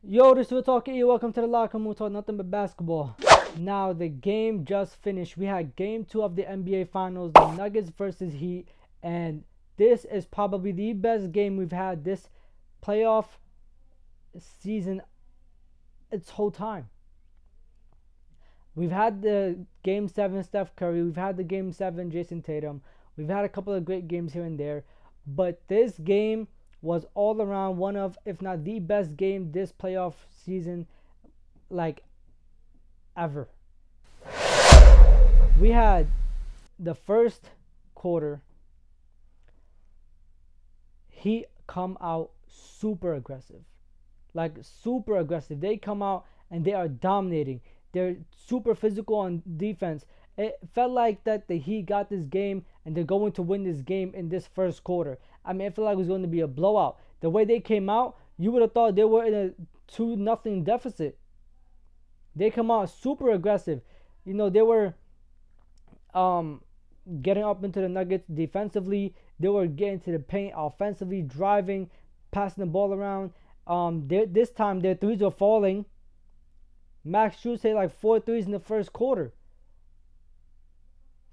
Yo, this is Talking. Welcome to the Locker Room. Talk nothing but basketball. Now the game just finished. We had Game 2 of the NBA Finals, the Nuggets versus Heat, and this is probably the best game we've had this playoff season its whole time. We've had the Game 7 Steph Curry. We've had the Game 7 Jason Tatum. We've had a couple of great games here and there, but this game was all around one of, if not the best game this playoff season, like ever. We had the first quarter, Heat come out super aggressive. Like super aggressive. They come out and they are dominating. They're super physical on defense. It felt like that the Heat got this game and they're going to win this game in this first quarter. I mean, it felt like it was going to be a blowout. The way they came out, you would have thought they were in a 2-0 deficit. They come out super aggressive. You know, they were getting up into the Nuggets defensively. They were getting to the paint offensively, driving, passing the ball around. This time their threes were falling. Max Strus hit like 4 threes in the first quarter.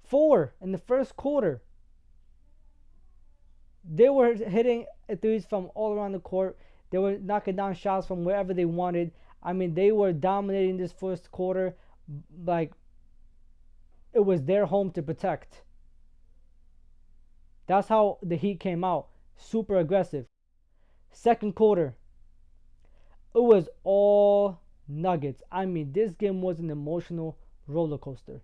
4 in the first quarter. They were hitting threes from all around the court. They were knocking down shots from wherever they wanted. I mean, they were dominating this first quarter like it was their home to protect. That's how the Heat came out. Super aggressive. Second quarter, it was all Nuggets. I mean, this game was an emotional roller coaster.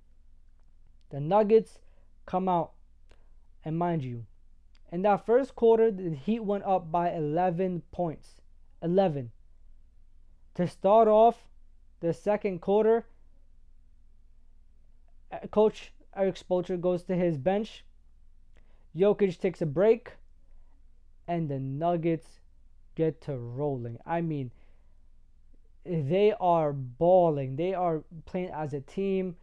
The Nuggets come out, and mind you, in that first quarter, the Heat went up by 11 points. 11. To start off the second quarter, Coach Eric Spoelstra goes to his bench. Jokic takes a break, and the Nuggets get to rolling. I mean, they are balling. They are playing as a team.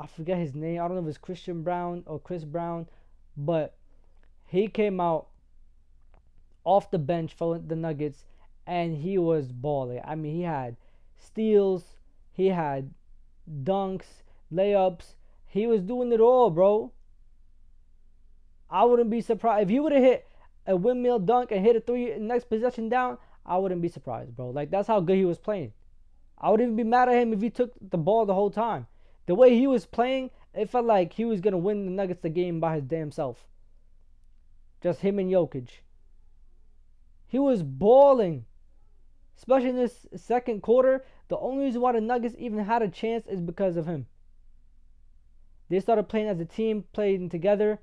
I forget his name. I don't know if it's Christian Brown or Chris Brown, but he came out off the bench for the Nuggets, and he was balling. I mean, he had steals, he had dunks, layups. He was doing it all, bro. I wouldn't be surprised if he would have hit a windmill dunk and hit a three next possession down. I wouldn't be surprised, bro. Like, that's how good he was playing. I wouldn't even be mad at him if he took the ball the whole time. The way he was playing, it felt like he was gonna win the Nuggets the game by his damn self. Just him and Jokic. He was balling. Especially in this second quarter. The only reason why the Nuggets even had a chance is because of him. They started playing as a team, playing together.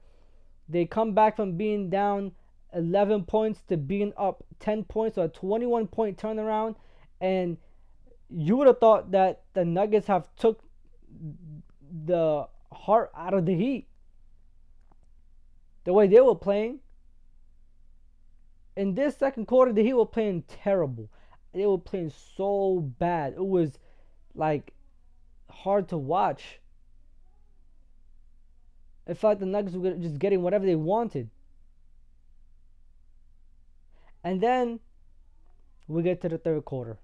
They come back from being down 11 points to being up 10 points, so a 21-point turnaround. And you would have thought that the Nuggets have took the heart out of the Heat. The way they were playing. In this second quarter, the Heat were playing terrible. They were playing so bad. It was like hard to watch. It felt like the Nuggets were just getting whatever they wanted. And then we get to the third quarter.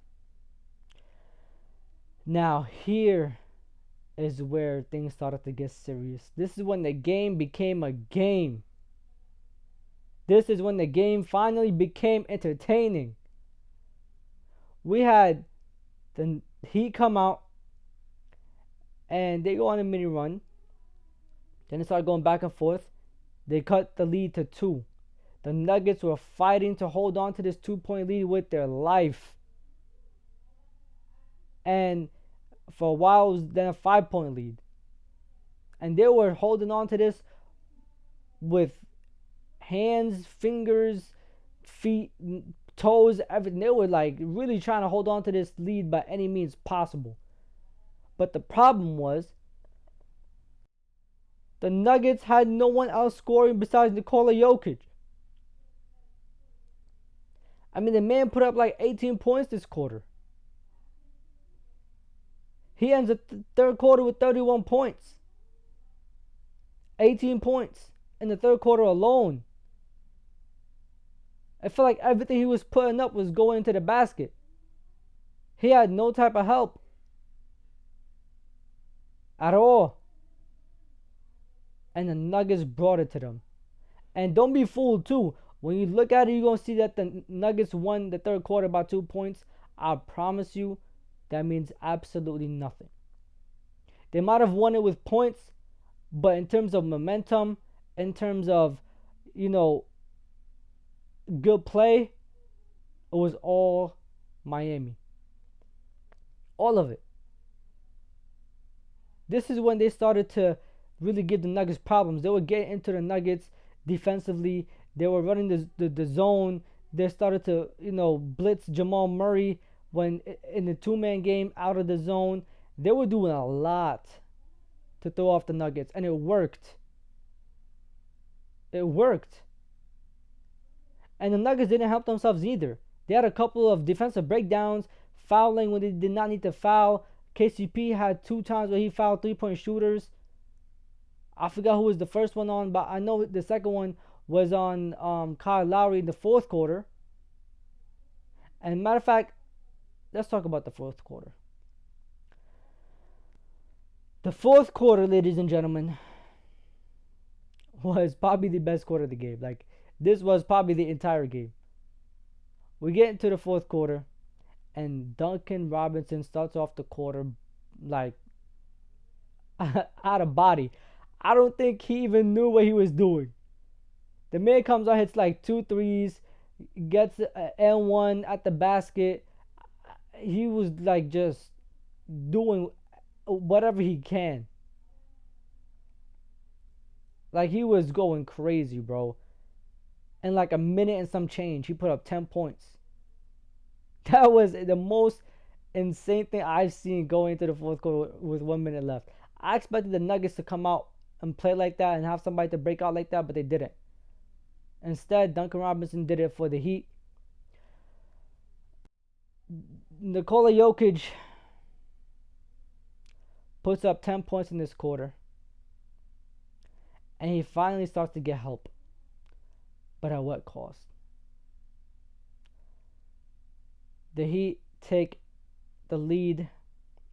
Now here is where things started to get serious. This is when the game became a game. This is when the game finally became entertaining. We had the Heat come out and they go on a mini run. Then they started going back and forth. They cut the lead to 2. The Nuggets were fighting to hold on to this 2-point lead with their life. And for a while, it was then a 5-point lead. And they were holding on to this with hands, fingers, feet, toes, everything. They were like really trying to hold on to this lead by any means possible. But the problem was the Nuggets had no one else scoring besides Nikola Jokic. I mean, the man put up like 18 points this quarter. He ends the third quarter with 31 points. 18 points in the third quarter alone. I felt like everything he was putting up was going into the basket. He had no type of help at all. And the Nuggets brought it to them. And don't be fooled too. When you look at it, you're gonna see that the Nuggets won the third quarter by 2 points. I promise you, that means absolutely nothing. They might have won it with points, but in terms of momentum, in terms of, you know, good play, it was all Miami. All of it. This is when they started to really give the Nuggets problems. They were getting into the Nuggets defensively. They were running the zone. They started to, blitz Jamal Murray when in the two-man game out of the zone. They were doing a lot to throw off the Nuggets, and it worked. It worked. And the Nuggets didn't help themselves either. They had a couple of defensive breakdowns, fouling when they did not need to foul. KCP had 2 times where he fouled 3-point shooters. I forgot who was the first one on, but I know the second one was on Kyle Lowry in the fourth quarter. And matter of fact, let's talk about the fourth quarter. The fourth quarter, ladies and gentlemen, was probably the best quarter of the game. Like, this was probably the entire game. We get into the fourth quarter, and Duncan Robinson starts off the quarter like out of body. I don't think he even knew what he was doing. The man comes out, hits like 2 threes, gets an N1 at the basket. He was like just doing whatever he can. Like, he was going crazy, bro. In like a minute and some change, he put up 10 points. That was the most insane thing I've seen going into the fourth quarter with 1 minute left. I expected the Nuggets to come out and play like that and have somebody to break out like that, but they didn't. Instead, Duncan Robinson did it for the Heat. Nikola Jokic puts up 10 points in this quarter. And he finally starts to get help. But at what cost? The Heat take the lead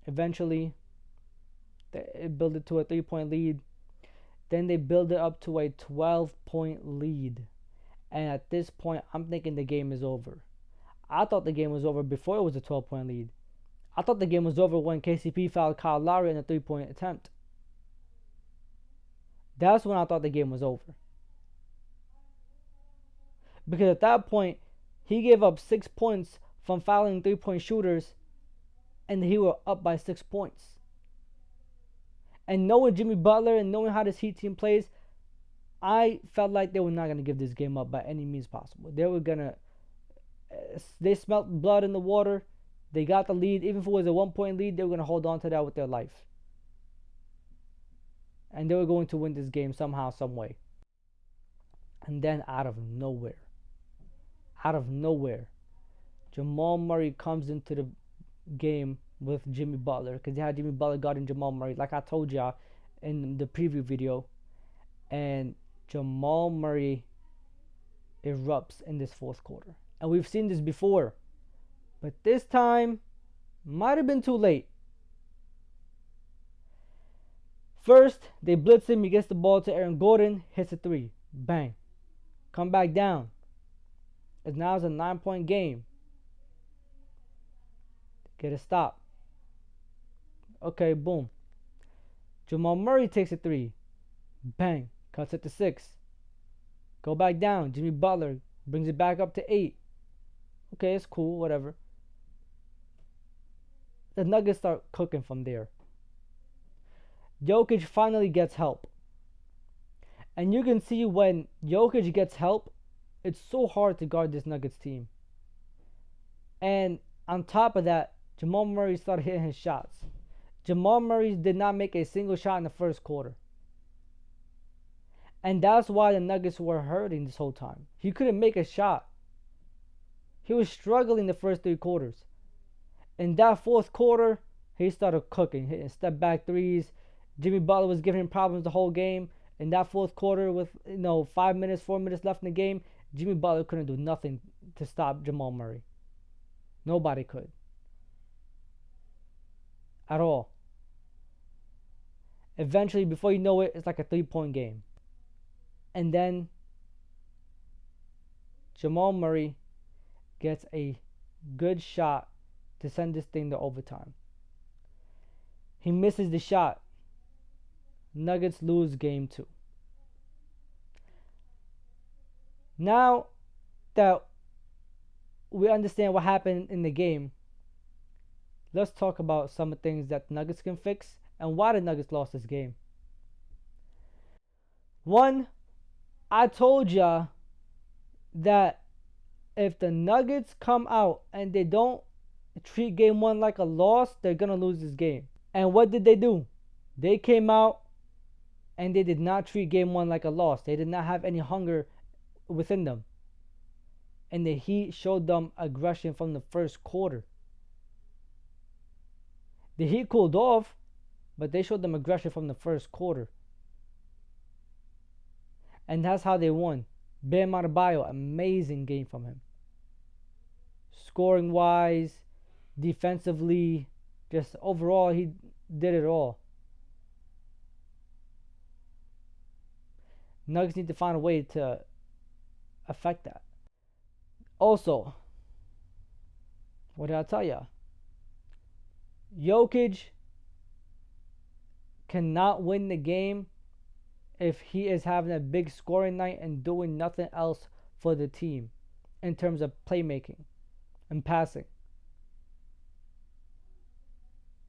eventually. They build it to a 3-point lead. Then they build it up to a 12-point lead. And at this point, I'm thinking the game is over. I thought the game was over before it was a 12-point lead. I thought the game was over when KCP fouled Kyle Lowry in a 3-point attempt. That's when I thought the game was over. Because at that point, he gave up 6 points from fouling 3-point shooters, and he were up by 6 points. And knowing Jimmy Butler and knowing how this Heat team plays, I felt like they were not going to give this game up by any means possible. They smelt blood in the water. They got the lead. Even if it was a 1-point lead, they were going to hold on to that with their life. And they were going to win this game somehow, some way. And then out of nowhere, Jamal Murray comes into the game with Jimmy Butler, because they had Jimmy Butler guarding Jamal Murray, like I told y'all in the preview video. And Jamal Murray erupts in this fourth quarter. And we've seen this before, but this time might have been too late. First, they blitz him. He gets the ball to Aaron Gordon, hits a 3. Bang. Come back down. As now it's a 9-point game. Get a stop. Okay, boom. Jamal Murray takes a 3. Bang. Cuts it to 6. Go back down. Jimmy Butler brings it back up to 8. Okay, it's cool, whatever. The Nuggets start cooking from there. Jokic finally gets help. And you can see when Jokic gets help, it's so hard to guard this Nuggets team. And on top of that, Jamal Murray started hitting his shots. Jamal Murray did not make a single shot in the first quarter. And that's why the Nuggets were hurting this whole time. He couldn't make a shot. He was struggling the first 3 quarters. In that fourth quarter, he started cooking, hitting step back threes. Jimmy Butler was giving him problems the whole game. In that fourth quarter, with 4 minutes left in the game, Jimmy Butler couldn't do nothing to stop Jamal Murray. Nobody could. at all. Eventually, before you know it, it's like a 3-point game. And then Jamal Murray gets a good shot to send this thing to overtime. He misses the shot. Nuggets lose game 2. Now that we understand what happened in the game, let's talk about some of the things that the Nuggets can fix and why the Nuggets lost this game. One, I told ya that if the Nuggets come out and they don't treat game 1 like a loss, they're going to lose this game. And what did they do? They came out and they did not treat game 1 like a loss. They did not have any hunger within them. And the Heat showed them aggression from the first quarter. The Heat cooled off, but they showed them aggression from the first quarter. And that's how they won. Bam Adebayo, amazing game from him. Scoring wise, defensively, just overall, he did it all. Nuggets need to find a way to affect that. Also, what did I tell ya? Jokic cannot win the game if he is having a big scoring night and doing nothing else for the team in terms of playmaking and passing.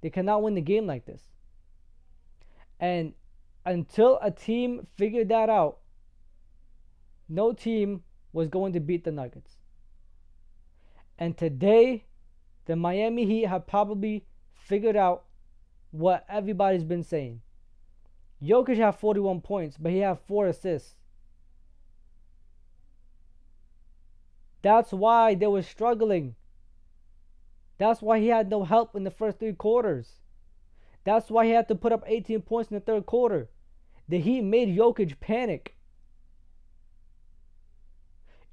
They cannot win the game like this. And until a team figured that out, no team was going to beat the Nuggets. And today, the Miami Heat have probably figured out what everybody's been saying. Jokic had 41 points, but he had 4 assists. That's why they were struggling. That's why he had no help in the first 3 quarters. That's why he had to put up 18 points in the third quarter. The Heat made Jokic panic.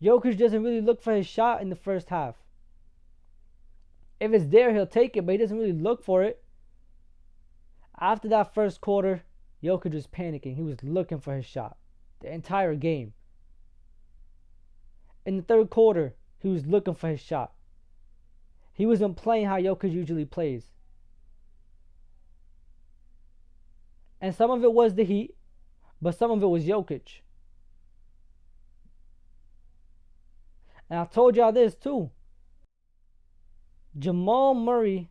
Jokic doesn't really look for his shot in the first half. If it's there, he'll take it, but he doesn't really look for it. After that first quarter, Jokic was panicking. He was looking for his shot the entire game. In the third quarter, he was looking for his shot. He wasn't playing how Jokic usually plays. And some of it was the Heat, but some of it was Jokic. And I told y'all this too. Jamal Murray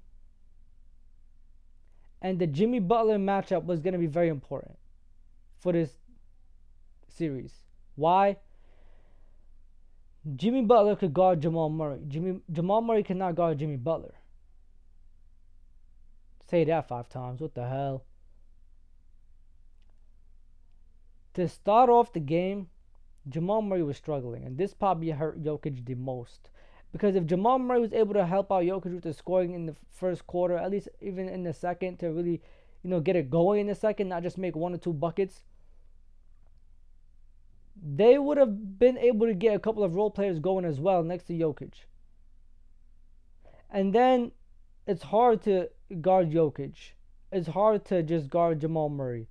and the Jimmy Butler matchup was going to be very important for this series. Why? Jimmy Butler could guard Jamal Murray. Jamal Murray cannot guard Jimmy Butler. Say that 5 times. What the hell? To start off the game, Jamal Murray was struggling, and this probably hurt Jokic the most. Because if Jamal Murray was able to help out Jokic with the scoring in the first quarter, at least even in the second, to really, get it going in the second, not just make 1 or 2 buckets, they would have been able to get a couple of role players going as well next to Jokic. And then it's hard to guard Jokic. It's hard to just guard Jamal Murray.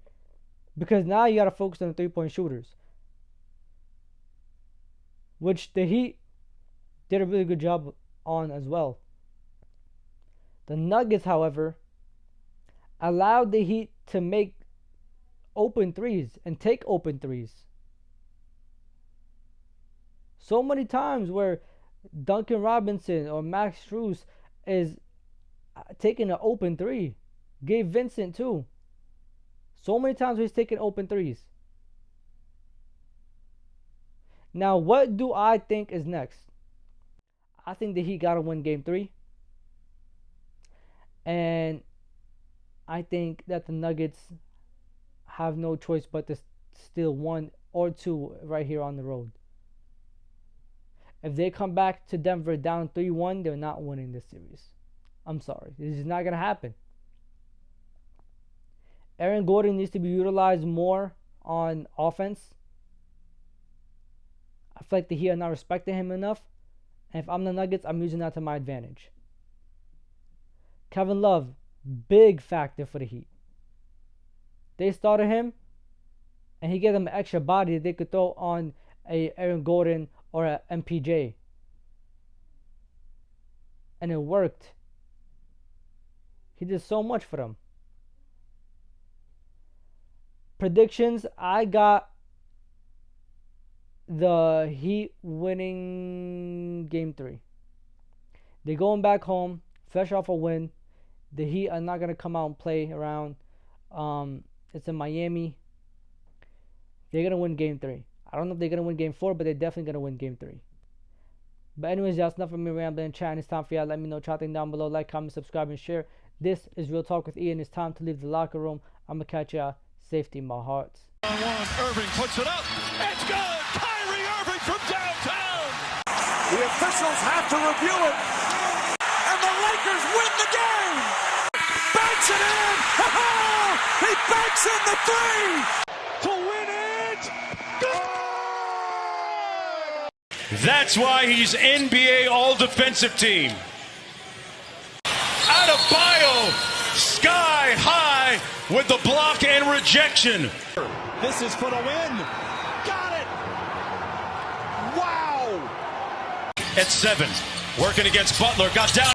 Because now you got to focus on the 3-point shooters. Which the Heat did a really good job on as well. The Nuggets, however, allowed the Heat to make open threes and take open threes. So many times where Duncan Robinson or Max Strus is taking an open 3. Gabe Vincent too. So many times where he's taking open 3s. Now, what do I think is next? I think the Heat got to win Game 3. And I think that the Nuggets have no choice but to steal 1 or 2 right here on the road. If they come back to Denver down 3-1, they're not winning this series. I'm sorry. This is not going to happen. Aaron Gordon needs to be utilized more on offense. I feel like the Heat are not respecting him enough. And if I'm the Nuggets, I'm using that to my advantage. Kevin Love, Big factor for the Heat. They started him, and he gave them an extra body that they could throw on a Aaron Gordon or a MPJ. And it worked. He did so much for them. Predictions, I got the Heat winning Game 3. They're going back home, fresh off a win. The Heat are not going to come out and play around. It's in Miami. They're going to win Game 3. I don't know if they're going to win Game 4, but they're definitely going to win Game 3. But anyways, y'all, it's enough of me rambling and chatting. It's time for y'all. Let me know. Chatting down below. Like, comment, subscribe, and share. This is Real Talk with Ian. It's time to leave the locker room. I'm going to catch y'all. Safety in my hearts. Irving puts it up. It's good. Kyrie Irving from downtown. The officials have to review it. And the Lakers win the game. Banks it in. He banks in the three. To win it. Good. That's why he's NBA All-Defensive Team. Adebayo, sky high with the block and rejection. This is for the win. Got it. Wow. At 7, working against Butler, got down.